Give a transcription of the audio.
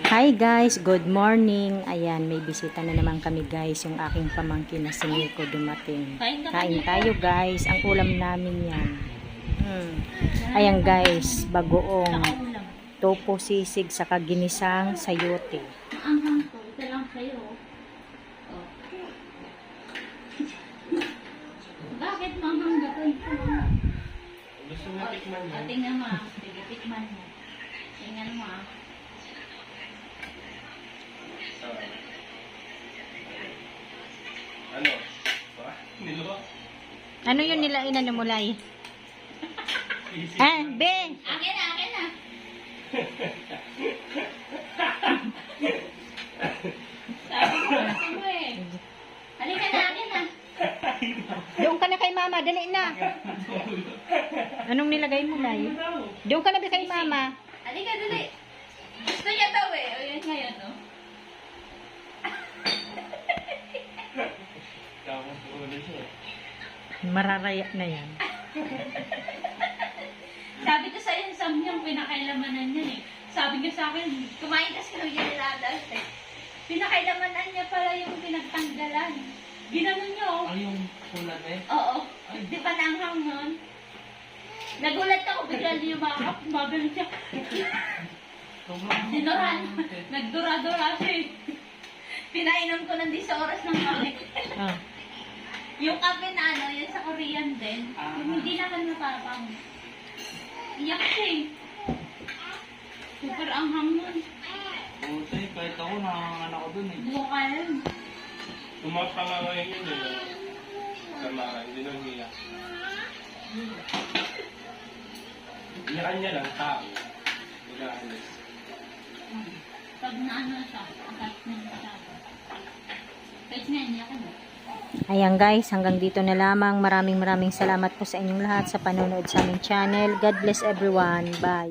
Hi guys, good morning. Ayan, may bisita na naman kami guys. Yung aking pamangkin na si Nico dumating. Kain tayo guys. Ang ulam namin yan. Ayan guys, bagoong topo sisig sa ginisang sayote. Ang to, ito lang sa'yo. Oh. Bakit manghang gatoy ko? Gusto mo tikman mo? Tingnan mo. Sige, tikman mo. Tingnan mo. Ano? Nilo? Ano yun nila inanumulay? Be! Akin na, akin na. Sabi ko mo eh. Halika na, akin na. Doon ka na kay mama, dali na. Anong nilagay mo, Lay? Doon ka na ba kay mama? Halika, dali. Gusto niya daw eh. O yan ngayon, no? Tapos ulit siya. Mararaya na yan. Sabi ko sa'yo, Sam, yung pinakailamanan niya eh. Sabi niya sa akin, kumain kasi ng geladas eh. Pinakailamanan niya pala yung pinagtanggalan. Ginanon niya oh. Ay, yung sulat eh? Oo. Di ba nanghang nun? Nagulat ako, bigla niya yumakap, mabalik siya. Dinuran. Nagdura-dura siya eh. Pinainom ko ng 10 oras ng kape. Ah. Yung kape na ano, yun sa Korean din. Yung hindi naman mapapang. Iyak siya eh. Super anghang nun. Buti, kahit ako nanganganak ako dun eh. Buka yun. Tumapa nga ngayon yun eh. Kamara, hindi nang hiyak. Iyakan niya lang, tao. Nag-aalis. Pag naano siya, attach na siya. Kahit na, niya ka na. Ayan guys, hanggang dito na lamang. Maraming salamat po sa inyong lahat sa panonood sa aming channel. God bless everyone. Bye.